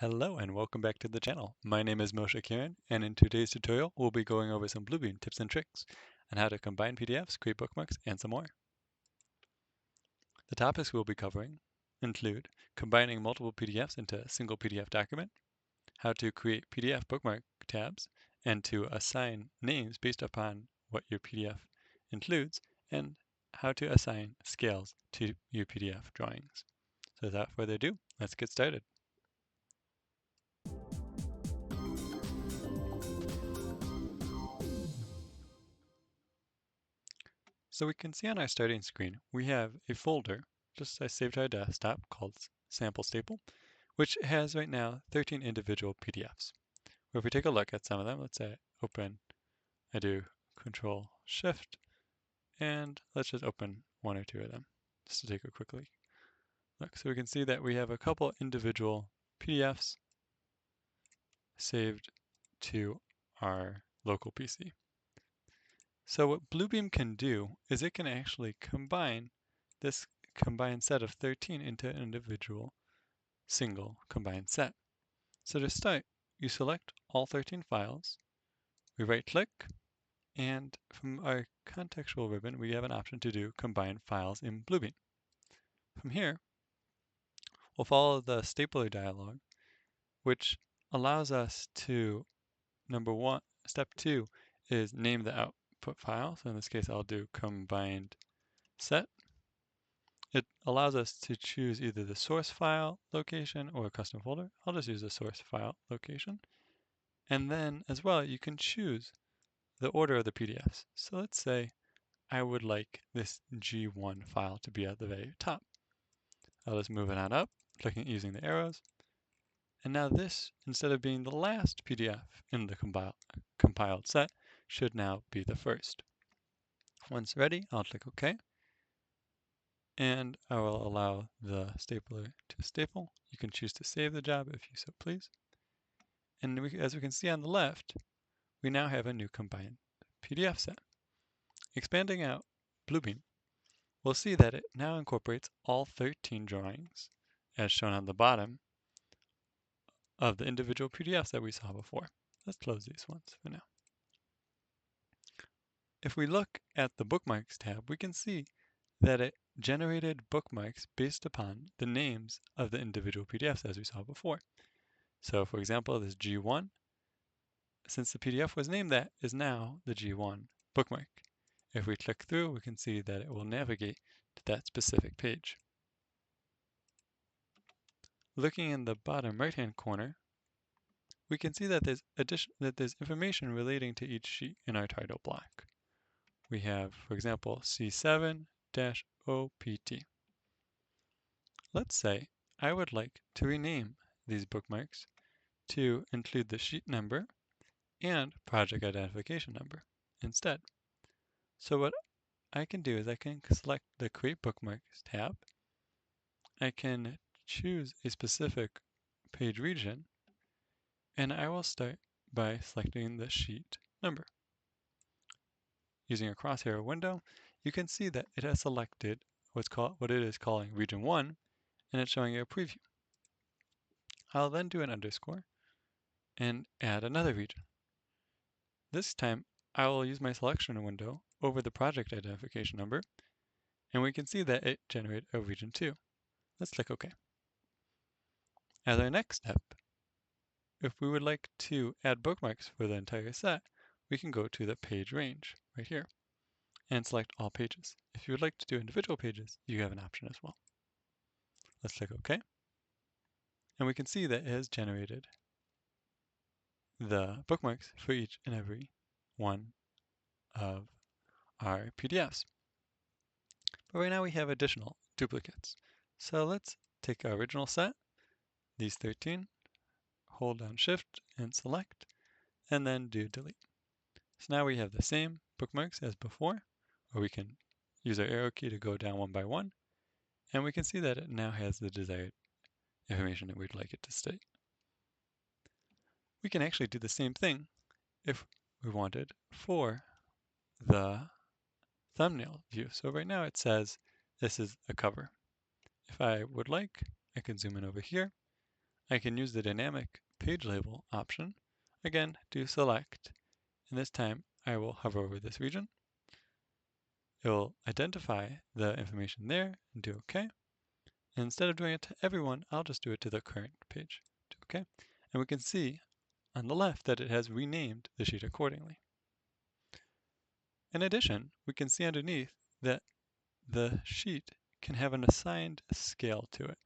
Hello and welcome back to the channel. My name is Moshe Kiran, and in today's tutorial we'll be going over some Bluebeam tips and tricks on how to combine PDFs, create bookmarks, and some more. The topics we'll be covering include combining multiple PDFs into a single PDF document, how to create PDF bookmark tabs, and to assign names based upon what your PDF includes, and how to assign scales to your PDF drawings. So without further ado, let's get started. So we can see on our starting screen, we have a folder just I saved to our desktop called Sample Staple, which has right now 13 individual PDFs. If we take a look at some of them, let's say I do Control Shift, and let's just open one or two of them just to take a quick look. So we can see that we have a couple individual PDFs saved to our local PC. So what Bluebeam can do is it can actually combine this combined set of 13 into an individual single combined set. So to start, you select all 13 files, we right click, and from our contextual ribbon, we have an option to do combine files in Bluebeam. From here, we'll follow the stapler dialog, which allows us to, step two is name the output file. So in this case, I'll do combined set. It allows us to choose either the source file location or a custom folder. I'll just use the source file location. And then as well, you can choose the order of the PDFs. So let's say I would like this G1 file to be at the very top. I'll just move it on up, using the arrows. And now this, instead of being the last PDF in the compiled set, should now be the first. Once ready, I'll click OK. And I will allow the stapler to staple. You can choose to save the job if you so please. And as we can see on the left, we now have a new combined PDF set. Expanding out Bluebeam, we'll see that it now incorporates all 13 drawings, as shown on the bottom, of the individual PDFs that we saw before. Let's close these ones for now. If we look at the Bookmarks tab, we can see that it generated bookmarks based upon the names of the individual PDFs as we saw before. So for example, this G1, since the PDF was named that, is now the G1 bookmark. If we click through, we can see that it will navigate to that specific page. Looking in the bottom right-hand corner, we can see that there's information relating to each sheet in our title block. We have, for example, C7-OPT. Let's say I would like to rename these bookmarks to include the sheet number and project identification number instead. So what I can do is I can select the Create Bookmarks tab. I can choose a specific page region, and I will start by selecting the sheet number. Using a crosshair window, you can see that it has selected what it is calling region 1, and it's showing you a preview. I'll then do an underscore and add another region. This time, I will use my selection window over the project identification number, and we can see that it generated a region 2. Let's click OK. As our next step, if we would like to add bookmarks for the entire set, we can go to the page range right here and select all pages. If you would like to do individual pages, you have an option as well. Let's click OK. And we can see that it has generated the bookmarks for each and every one of our PDFs. But right now we have additional duplicates. So let's take our original set, these 13, hold down Shift and select, and then do delete. So now we have the same bookmarks as before, or we can use our arrow key to go down one by one, and we can see that it now has the desired information that we'd like it to state. We can actually do the same thing if we wanted for the thumbnail view. So right now it says this is a cover. If I would like, I can zoom in over here. I can use the dynamic page label option, again, to select, and this time I will hover over this region. It will identify the information there and do OK. And instead of doing it to everyone, I'll just do it to the current page. Do OK. And we can see on the left that it has renamed the sheet accordingly. In addition, we can see underneath that the sheet can have an assigned scale to it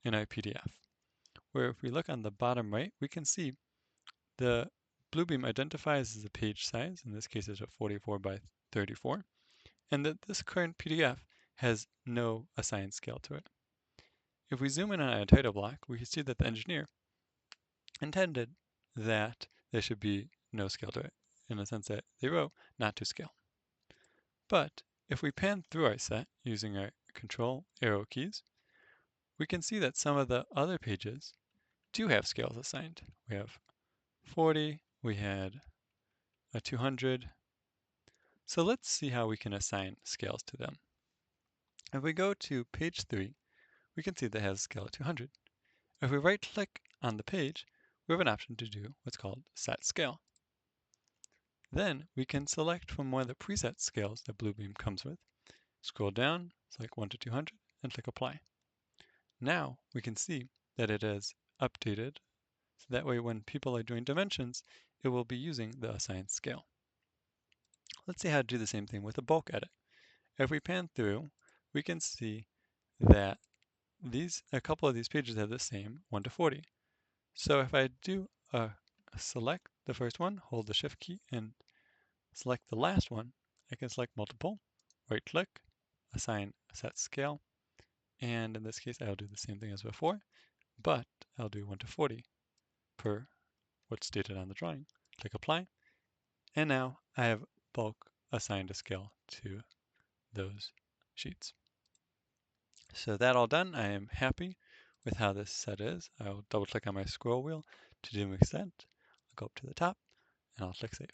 in our PDF, where if we look on the bottom right, we can see the Bluebeam identifies as a page size, in this case it's a 44 by 34, and that this current PDF has no assigned scale to it. If we zoom in on our title block, we can see that the engineer intended that there should be no scale to it, in the sense that they wrote not to scale. But if we pan through our set using our control arrow keys, we can see that some of the other pages do have scales assigned. We have 40, we had a 200. So let's see how we can assign scales to them. If we go to page 3, we can see that it has a scale of 200. If we right click on the page, we have an option to do what's called set scale. Then we can select from one of the preset scales that Bluebeam comes with, scroll down, select 1 to 200, and click apply. Now we can see that it is updated, so that way when people are doing dimensions, it will be using the assigned scale. Let's see how to do the same thing with a bulk edit. If we pan through, we can see that a couple of these pages have the same 1 to 40. So if I do select the first one, hold the shift key and select the last one, I can select multiple, right click, assign set scale, and in this case I'll do the same thing as before, but I'll do 1 to 40 per what's stated on the drawing. Click apply, and now I have bulk assigned a scale to those sheets. So that all done, I am happy with how this set is. I'll double click on my scroll wheel to do my set. I'll go up to the top and I'll click save.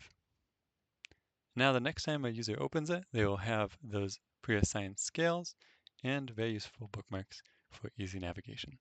Now the next time a user opens it, they will have those pre-assigned scales and very useful bookmarks for easy navigation.